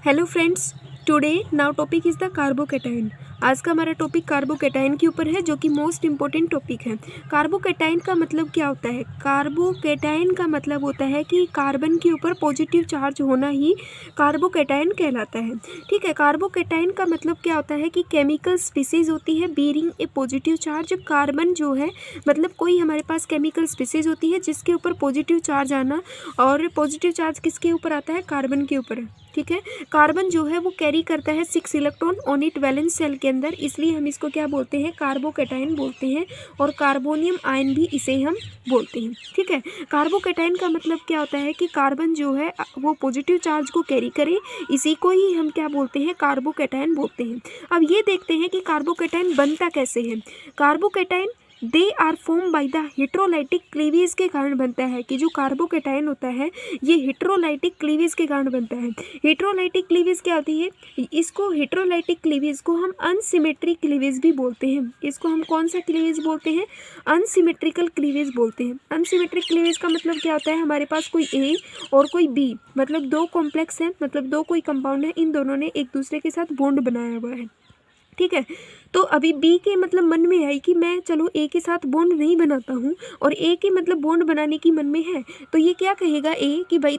Hello friends, today now topic is the carbocation. आज का हमारा टॉपिक कार्बोकैटायन के ऊपर है, जो कि मोस्ट इम्पोर्टेंट टॉपिक है। कार्बोकैटायन का मतलब क्या होता है? कार्बोकैटायन का मतलब होता है कि कार्बन के ऊपर पॉजिटिव चार्ज होना ही कार्बोकैटायन कहलाता है। ठीक है, कार्बोकैटायन का मतलब क्या होता है कि केमिकल स्पीसीज होती है बीरिंग ए पॉजिटिव चार्ज। कार्बन जो है मतलब कोई हमारे पास केमिकल स्पीसीज होती है जिसके ऊपर पॉजिटिव चार्ज आना, और पॉजिटिव चार्ज किसके ऊपर आता है? कार्बन के ऊपर। ठीक है, कार्बन जो है वो कैरी करता है 6 electron on it valence shell के अंदर, इसलिए हम इसको क्या बोलते हैं? कार्बोकैटायन बोलते हैं, और कार्बोनियम आयन भी इसे हम बोलते हैं। ठीक है, कार्बोकैटायन का मतलब क्या होता है कि कार्बन जो है वो पॉजिटिव चार्ज को कैरी करे, इसी को ही हम क्या बोलते हैं? कार्बोकैटायन बोलते हैं। अब ये देखते हैं कि कार्बोकैटायन बनता कैसे है। Carbocation they are form by the heterolytic cleavage के कारण बनता है, कि जो कार्बोकैटायन होता है ये हेट्रोलाइटिक क्लीवेज के कारण बनता है। हेट्रोलाइटिक क्लीवेज क्या होती है? इसको हेट्रोलाइटिक क्लीवेज को हम अनसिमेट्रिक क्लीवेज भी बोलते हैं। इसको हम कौन सा क्लीवेज बोलते हैं? अनसिमेट्रिकल क्लीवेज बोलते हैं। अनसिमेट्रिक क्लीवेज का मतलब क्या होता है? हमारे पास कोई ए और कोई बी, मतलब दो कॉम्प्लेक्स हैं, मतलब दो कोई कंपाउंड है, इन दोनों ने एक दूसरे के साथ बॉन्ड बनाया हुआ है। ठीक है, तो अभी बी के मतलब मन में है कि मैं चलो ए के साथ बॉन्ड नहीं बनाता हूँ, और ए के मतलब बॉन्ड बनाने की मन में है, तो ये क्या कहेगा ए कि भाई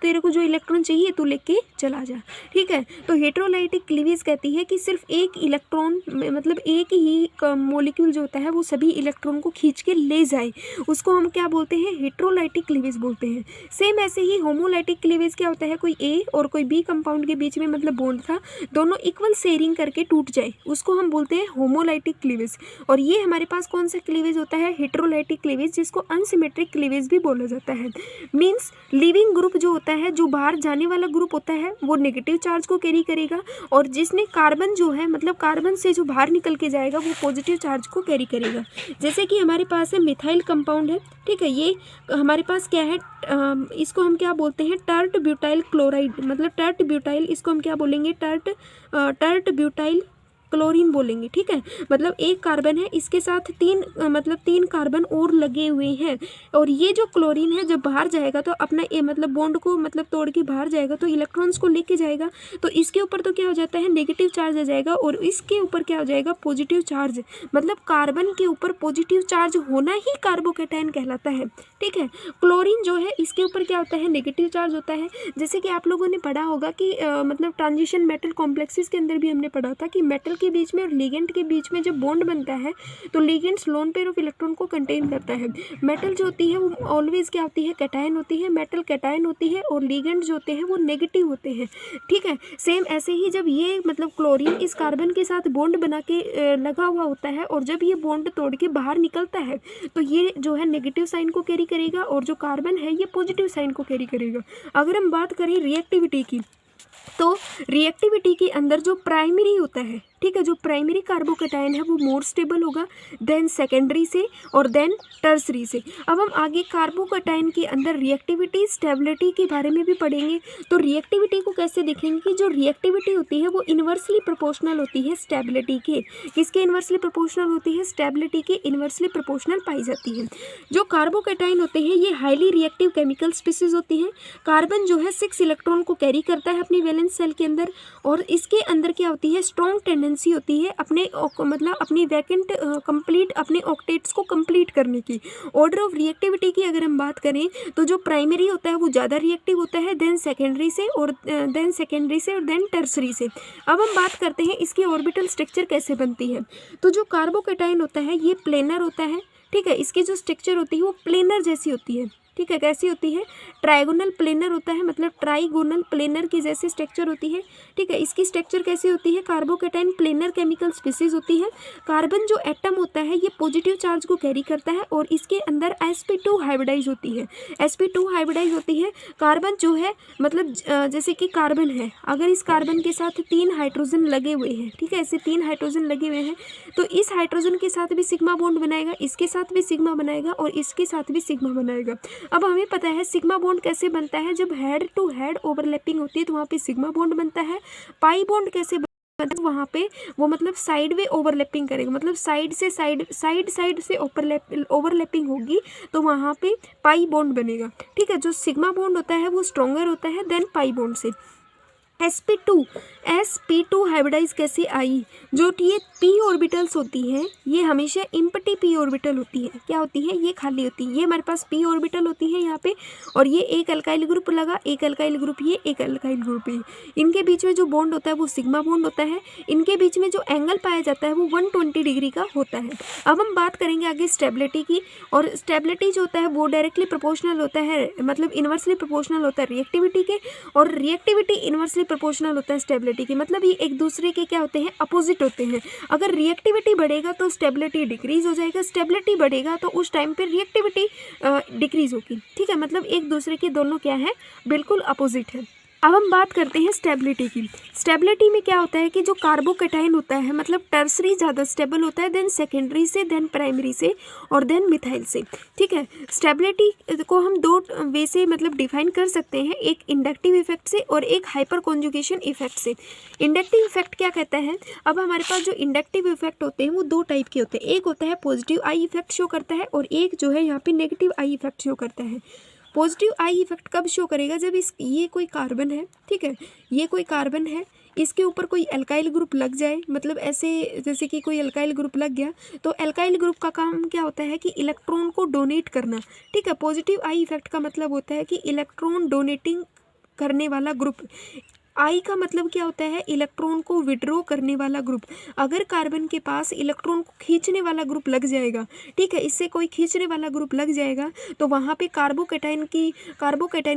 तेरे को जो इलेक्ट्रॉन चाहिए तू लेके चला जा। ठीक है, तो हेट्रोलाइटिक क्लीवेज कहती है कि सिर्फ एक इलेक्ट्रॉन मतलब एक ही मॉलिक्यूल जो होता है वो सभी इलेक्ट्रॉन को खींच के ले जाए, उसको हम क्या बोलते हैं? हेट्रोलाइटिक क्लीवेज बोलते हैं। सेम ऐसे ही होमोलाइटिक क्लीवेज क्या होता है? कोई ए और कोई बी कंपाउंड के बीच में मतलब बॉन्ड था, दोनों इक्वल शेयरिंग करके टूट जाए, उसको हम बोलते हैं होमोलाइटिक क्लीवेज। और ये हमारे पास कौन सा क्लीवेज होता है? हेट्रोलाइटिक क्लीवेज, जिसको अनसिमेट्रिक क्लीवेज भी बोला जाता है। मीन्स लिविंग ग्रुप जो होता है, जो बाहर जाने वाला ग्रुप होता है, वो नेगेटिव चार्ज को कैरी करेगा, और जिसने कार्बन जो है मतलब कार्बन से जो बाहर निकल के जाएगा वो पॉजिटिव चार्ज को कैरी करेगा। जैसे कि हमारे पास है मिथाइल कंपाउंड है। ठीक है, ये हमारे पास क्या है? इसको हम क्या बोलते हैं? टर्ट ब्यूटाइल क्लोराइड, मतलब टर्ट ब्यूटाइल, इसको हम क्या बोलेंगे? टर्ट ब्यूटाइल क्लोरीन बोलेंगे। ठीक है, मतलब एक कार्बन है, इसके साथ तीन कार्बन और लगे हुए हैं, और ये जो क्लोरीन है जब बाहर जाएगा तो अपना मतलब बॉन्ड को मतलब तोड़ के बाहर जाएगा, तो इलेक्ट्रॉन्स को लेके जाएगा, तो इसके ऊपर तो क्या हो जाता है? नेगेटिव चार्ज आ जाएगा, और इसके ऊपर क्या हो जाएगा? Positive charge. मतलब कार्बन के ऊपर पॉजिटिव चार्ज होना ही कार्बोकैटायन कहलाता है। ठीक है, क्लोरीन जो है इसके ऊपर क्या होता है? नेगेटिव चार्ज होता है। जैसे कि आप लोगों ने पढ़ा होगा कि मतलब ट्रांजिशन मेटल कॉम्प्लेक्सेस के अंदर भी हमने पढ़ा था कि मेटल के बीच में और लिगेंड के बीच में जब बॉन्ड बनता है तो ligands lone pair of electron को कंटेन करता है। मेटल जो होती है वो ऑलवेज क्या होती है? कैटायन होती है। मेटल कैटायन होती है, और लिगेंड जो होते हैं वो नेगेटिव होते हैं। ठीक है, सेम ऐसे ही जब ये मतलब क्लोरीन इस कार्बन के साथ बॉन्ड बना के लगा हुआ होता है, और जब ये बॉन्ड तोड़ के बाहर निकलता है तो ये जो है नेगेटिव साइन को कैरी करेगा, और जो कार्बन है ये पॉजिटिव साइन को कैरी करेगा। अगर हम बात करें रिएक्टिविटी की, तो रिएक्टिविटी के अंदर जो प्राइमरी होता है, ठीक है, जो प्राइमरी कार्बोकैटायन है वो मोर स्टेबल होगा देन सेकेंडरी से, और देन टर्सरी से। अब हम आगे कार्बोकैटायन के अंदर रिएक्टिविटी स्टेबिलिटी के बारे में भी पढ़ेंगे। तो रिएक्टिविटी को कैसे देखेंगे कि जो रिएक्टिविटी होती है वो इन्वर्सली प्रोपोर्शनल होती है स्टेबिलिटी के। किसके इन्वर्सली प्रोपोर्शनल होती है? स्टेबिलिटी के इन्वर्सली प्रोपोर्शनल पाई जाती है। जो कार्बोकैटायन होते हैं ये हाईली रिएक्टिव केमिकल स्पीसीज होती हैं। कार्बन जो है 6 इलेक्ट्रॉन को कैरी करता है अपनी वैलेंस सेल के अंदर, और इसके अंदर क्या होती है? स्ट्रॉन्ग टेंडेंसी होती है अपनी वैकेंट कंप्लीट अपने ऑक्टेट्स को कंप्लीट करने की। ऑर्डर ऑफ रिएक्टिविटी की अगर हम बात करें तो जो प्राइमरी होता है वो ज़्यादा रिएक्टिव होता है, देन सेकेंडरी से, और देन टर्सरी से। अब हम बात करते हैं इसकी ऑर्बिटल स्ट्रक्चर कैसे बनती है। तो जो कार्बोकैटायन होता है ये प्लेनर होता है। ठीक है, इसकी जो स्ट्रक्चर होती है वो प्लेनर जैसी होती है। ठीक है, कैसी होती है? ट्राइगोनल प्लेनर होता है, मतलब ट्राइगोनल प्लेनर की जैसी स्ट्रक्चर होती है। ठीक है, इसकी स्ट्रक्चर कैसी होती है? कार्बोकैटायन प्लेनर केमिकल स्पीसीज होती है। कार्बन जो एटम होता है ये पॉजिटिव चार्ज को कैरी करता है, और इसके अंदर sp2 हाइब्रिडाइज होती है। sp2 हाइब्रिडाइज होती है। कार्बन जो है मतलब जैसे कि कार्बन है, अगर इस कार्बन के साथ 3 हाइड्रोजन लगे हुए हैं, ठीक है, ऐसे 3 हाइड्रोजन लगे हुए हैं, तो इस हाइड्रोजन के साथ भी सिग्मा बॉन्ड बनाएगा, इसके साथ भी सिग्मा बनाएगा, और इसके साथ भी सिग्मा बनाएगा। अब हमें पता है सिग्मा बॉन्ड कैसे बनता है? जब हेड टू हेड ओवरलैपिंग होती है तो वहाँ पे सिग्मा बॉन्ड बनता है। पाई बॉन्ड कैसे बनता है? वहाँ पे वो मतलब साइड वे ओवरलैपिंग करेगा, मतलब साइड से ओवरलैपिंग होगी, तो वहाँ पे पाई बॉन्ड बनेगा। ठीक है, जो सिग्मा बॉन्ड होता है वो स्ट्रॉन्गर होता है देन पाई बॉन्ड से। sp2 हाइब्रिडाइज कैसे आई? जो ये p ऑर्बिटल्स होती हैं ये हमेशा एम्प्टी p ऑर्बिटल होती है। क्या होती है? ये खाली होती है। ये हमारे पास p ऑर्बिटल होती है यहाँ पे, और ये एक अल्काइल ग्रुप लगा, एक अल्काइल ग्रुप ये, एक अल्काइल ग्रुप ये। इनके बीच में जो बॉन्ड होता है वो सिग्मा बॉन्ड होता है। इनके बीच में जो एंगल पाया जाता है वो 120 डिग्री का होता है। अब हम बात करेंगे आगे स्टेबिलिटी की, और स्टेबिलिटी जो होता है वो डायरेक्टली प्रोपोर्शनल होता है, मतलब इन्वर्सली प्रोपोर्शनल होता है रिएक्टिविटी के, और रिएक्टिविटी इन्वर्सली प्रोपोर्शनल होता है स्टेबिलिटी के। मतलब ये एक दूसरे के क्या होते हैं? अपोजिट होते हैं। अगर रिएक्टिविटी बढ़ेगा तो स्टेबिलिटी डिक्रीज हो जाएगा, स्टेबिलिटी बढ़ेगा तो उस टाइम पे रिएक्टिविटी डिक्रीज होगी। ठीक है, मतलब एक दूसरे के दोनों क्या है? बिल्कुल अपोजिट है। अब हम बात करते हैं स्टेबिलिटी की। स्टेबिलिटी में क्या होता है कि जो कार्बोकेटाइन होता है, मतलब टर्सरी ज़्यादा स्टेबल होता है, देन सेकेंडरी से, देन प्राइमरी से, और देन मिथाइल से। ठीक है, स्टेबिलिटी को हम दो वे से मतलब डिफाइन कर सकते हैं, एक इंडक्टिव इफेक्ट से और एक हाइपर कॉन्जुगेशन इफेक्ट से। इंडक्टिव इफेक्ट क्या कहता है? अब हमारे पास जो इंडक्टिव इफेक्ट होते हैं वो दो टाइप के होते हैं। एक होता है पॉजिटिव आई इफेक्ट शो करता है, और एक जो है यहाँ पे नेगेटिव आई इफेक्ट शो करता है। पॉजिटिव आई इफेक्ट कब शो करेगा? जब ये कोई कार्बन है, ठीक है, ये कोई कार्बन है, इसके ऊपर कोई अल्काइल ग्रुप लग जाए, मतलब ऐसे जैसे कि कोई अल्काइल ग्रुप लग गया, तो अल्काइल ग्रुप का काम क्या होता है कि इलेक्ट्रॉन को डोनेट करना। ठीक है, पॉजिटिव आई इफेक्ट का मतलब होता है कि इलेक्ट्रॉन डोनेटिंग करने वाला ग्रुप। आई का मतलब क्या होता है? इलेक्ट्रॉन को विड्रॉ करने वाला ग्रुप। अगर कार्बन के पास इलेक्ट्रॉन को खींचने वाला ग्रुप लग जाएगा, ठीक है, इससे कोई खींचने वाला ग्रुप लग जाएगा, तो वहाँ पे कार्बोकेटाइन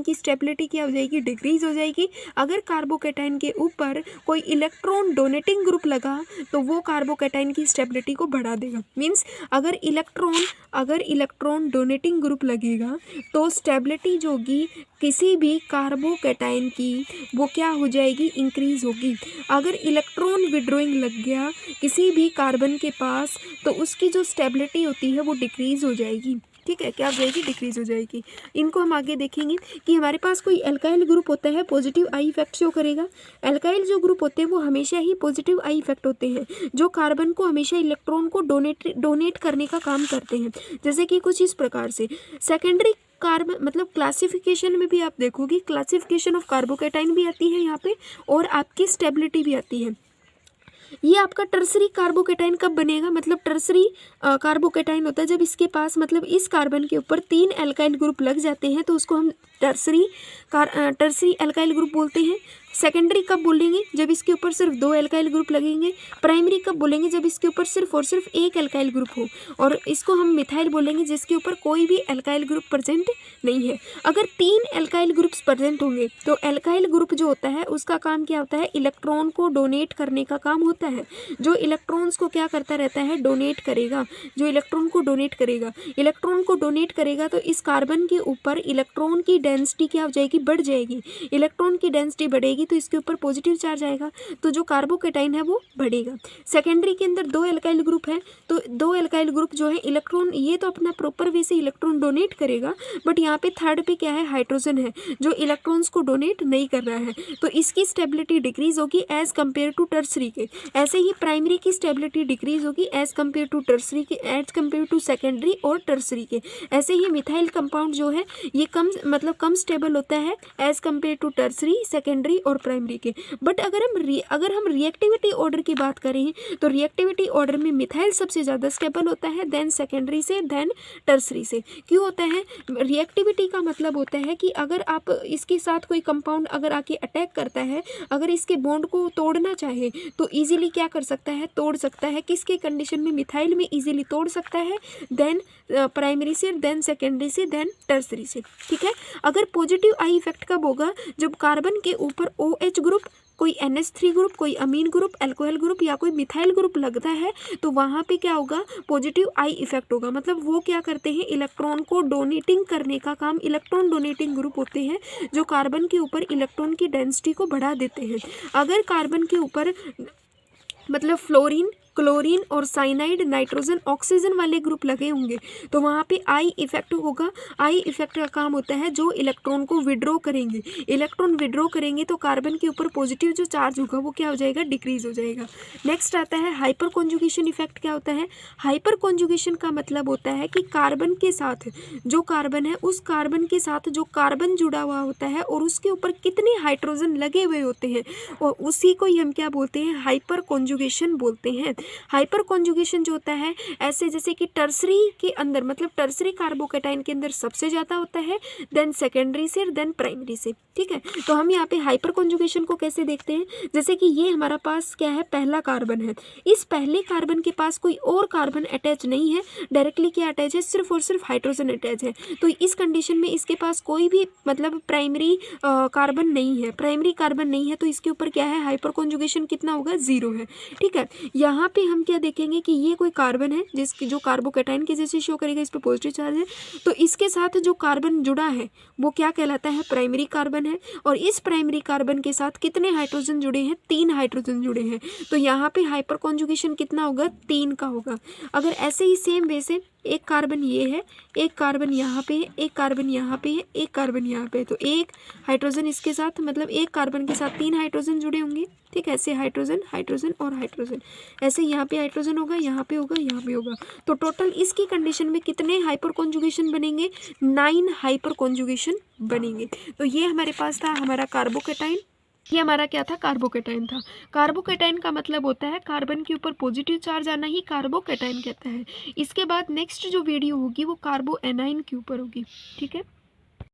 की स्टेबिलिटी क्या हो जाएगी? डिक्रीज हो जाएगी। अगर कार्बोकेटाइन के ऊपर कोई इलेक्ट्रॉन डोनेटिंग ग्रुप लगा तो वो कार्बोकेटाइन की स्टेबिलिटी को बढ़ा देगा। मीन्स अगर इलेक्ट्रॉन डोनेटिंग ग्रुप लगेगा तो स्टेबिलिटी जो होगी किसी भी कार्बोकेटाइन की वो क्या हो जाएगी? इंक्रीज होगी। अगर इलेक्ट्रॉन विड्रॉइंग लग गया किसी भी कार्बन के पास तो उसकी जो स्टेबिलिटी होती है वो डिक्रीज हो जाएगी। ठीक है, क्या हो जाएगी? डिक्रीज हो जाएगी। इनको हम आगे देखेंगे कि हमारे पास कोई अल्काइल ग्रुप होता है, पॉजिटिव आई इफेक्ट शो करेगा। अल्काइल जो ग्रुप होते हैं वो हमेशा ही पॉजिटिव आई इफेक्ट होते हैं, जो कार्बन को हमेशा इलेक्ट्रॉन को डोनेट करने का काम करते हैं। जैसे कि कुछ इस प्रकार से सेकेंडरी कार्बन, मतलब क्लासिफिकेशन में भी आप देखोगे क्लासिफिकेशन ऑफ कार्बोकेटाइन भी आती है यहाँ पे, और आपकी स्टेबिलिटी भी आती है। ये आपका टर्सरी कार्बोकेटाइन कब बनेगा? मतलब टर्सरी कार्बोकेटाइन होता है जब इसके पास, मतलब इस कार्बन के ऊपर 3 अल्काइल ग्रुप लग जाते हैं तो उसको हम टर्सरी अल्काइल ग्रुप बोलते हैं। सेकेंडरी कब बोलेंगे? जब इसके ऊपर सिर्फ 2 अल्काइल ग्रुप लगेंगे। प्राइमरी कब बोलेंगे? जब इसके ऊपर सिर्फ और सिर्फ एक अल्काइल ग्रुप हो, और इसको हम मिथाइल बोलेंगे जिसके ऊपर कोई भी अल्काइल ग्रुप प्रेजेंट नहीं है। अगर 3 अल्काइल ग्रुप्स प्रेजेंट होंगे तो अल्काइल ग्रुप जो होता है उसका काम क्या होता है? इलेक्ट्रॉन को डोनेट करने का काम होता है। जो इलेक्ट्रॉन्स को क्या करता रहता है? डोनेट करेगा। जो इलेक्ट्रॉन को डोनेट करेगा तो इस कार्बन के ऊपर इलेक्ट्रॉन की डेंसिटी क्या हो जाएगी? बढ़ जाएगी। इलेक्ट्रॉन की डेंसिटी बढ़ेगी तो इसके ऊपर पॉजिटिव चार्ज आएगा, तो जो कार्बोकेटाइन है वो बढ़ेगा। सेकेंडरी के अंदर 2 अल्काइल ग्रुप है, तो 2 अल्काइल ग्रुप जो है इलेक्ट्रॉन, ये तो अपना प्रॉपर वे से इलेक्ट्रॉन डोनेट करेगा, बट यहाँ पे थर्ड पे क्या है? हाइड्रोजन है जो इलेक्ट्रॉन्स को डोनेट नहीं कर रहा है, तो इसकी स्टेबिलिटी डिक्रीज होगी एज कम्पेयर टू टर्सरी के। ऐसे ही प्राइमरी की स्टेबिलिटी डिक्रीज होगी एज कम्पेयर टू टर्सरी के, एज कम्पेयर टू सेकेंडरी और टर्सरी के। ऐसे ही मिथाइल कंपाउंड जो है ये कम स्टेबल होता है as compare to tertiary, secondary और प्राइमरी के। बट अगर हम रिएक्टिविटी ऑर्डर की बात करें तो रिएक्टिविटी ऑर्डर में मिथाइल सबसे ज़्यादा स्टेबल होता है, देन सेकेंडरी से, देन टर्सरी से। क्यों होता है? रिएक्टिविटी का मतलब होता है कि अगर आप इसके साथ कोई कंपाउंड अगर आके अटैक करता है, अगर इसके बॉन्ड को तोड़ना चाहे तो इजीली क्या कर सकता है? तोड़ सकता है। किसके कंडीशन में? मिथाइल में इजीली तोड़ सकता है, देन प्राइमरी से, देन सेकेंडरी से, देन टर्सरी से। ठीक है, अगर पॉजिटिव आई इफेक्ट कब होगा? जब कार्बन के ऊपर OH ग्रुप, कोई NH3 ग्रुप, कोई अमीन ग्रुप, अल्कोहल ग्रुप या कोई मिथाइल ग्रुप लगता है तो वहाँ पे क्या होगा? पॉजिटिव आई इफेक्ट होगा। मतलब वो क्या करते हैं? इलेक्ट्रॉन को डोनेटिंग करने का काम, इलेक्ट्रॉन डोनेटिंग ग्रुप होते हैं जो कार्बन के ऊपर इलेक्ट्रॉन की डेंसिटी को बढ़ा देते हैं। अगर कार्बन के ऊपर मतलब फ्लोरीन, क्लोरीन और साइनाइड, नाइट्रोजन, ऑक्सीजन वाले ग्रुप लगे होंगे तो वहाँ पे आई इफेक्ट होगा। आई इफेक्ट का काम होता है जो इलेक्ट्रॉन को विड्रॉ करेंगे। इलेक्ट्रॉन विड्रॉ करेंगे तो कार्बन के ऊपर पॉजिटिव जो चार्ज होगा वो क्या हो जाएगा, डिक्रीज हो जाएगा। नेक्स्ट आता है हाइपर कॉन्जुगेशन इफेक्ट। क्या होता है? हाइपर कॉन्जुगेशन का मतलब होता है कि कार्बन के साथ जो कार्बन है उस कार्बन के साथ जो कार्बन जुड़ा हुआ होता है और उसके ऊपर कितने हाइड्रोजन लगे हुए होते हैं और उसी को ही हम क्या बोलते हैं, हाइपर कॉन्जुगेशन बोलते हैं। हाइपर कॉन्जुगेशन जो होता है ऐसे जैसे कि टर्सरी के अंदर, मतलब टर्सरी कार्बोकेटाइन के अंदर सबसे ज़्यादा होता है, देन सेकेंडरी से, देन प्राइमरी से। ठीक है, तो हम यहाँ पे हाइपर कॉन्जुगेशन को कैसे देखते हैं, जैसे कि ये हमारा पास क्या है, पहला कार्बन है। इस पहले कार्बन के पास कोई और कार्बन अटैच नहीं है, डायरेक्टली क्या अटैच है, सिर्फ और सिर्फ हाइड्रोजन अटैच है। तो इस कंडीशन में इसके पास कोई भी मतलब प्राइमरी कार्बन नहीं है, प्राइमरी कार्बन नहीं है, तो इसके ऊपर क्या है, हाइपर कॉन्जुगेशन कितना होगा, 0 है। ठीक है, यहाँ पे हम क्या देखेंगे कि ये कोई कार्बन है जिसकी जो कार्बोकेटाइन के जैसे शो करेगा, इस पे पॉजिटिव चार्ज है, तो इसके साथ जो कार्बन जुड़ा है वो क्या कहलाता है, प्राइमरी कार्बन है। और इस प्राइमरी कार्बन के साथ कितने हाइड्रोजन जुड़े हैं, 3 हाइड्रोजन जुड़े हैं, तो यहाँ पे हाइपर कॉन्जुगेशन कितना होगा, 3 का होगा। अगर ऐसे ही सेम वे से एक कार्बन ये है, एक कार्बन यहाँ पे है, एक कार्बन यहाँ पे है, एक कार्बन यहाँ पे है, तो एक हाइड्रोजन इसके साथ, मतलब एक कार्बन के साथ 3 हाइड्रोजन जुड़े होंगे। ठीक है, ऐसे हाइड्रोजन हाइड्रोजन और हाइड्रोजन, ऐसे यहाँ पे हाइड्रोजन होगा, यहाँ पे होगा, यहाँ पे होगा, तो टोटल इसकी कंडीशन में कितने हाइपर कॉन्जुगेशन बनेंगे, 9 हाइपर कॉन्जुगेशन बनेंगे। तो ये हमारे पास था हमारा कार्बोकेटाइन, ये हमारा क्या था, कार्बोकेटाइन था। कार्बोकेटाइन का मतलब होता है कार्बन के ऊपर पॉजिटिव चार्ज आना ही कार्बोकेटाइन कहता है। इसके बाद नेक्स्ट जो वीडियो होगी वो कार्बो एनाइन के ऊपर होगी। ठीक है।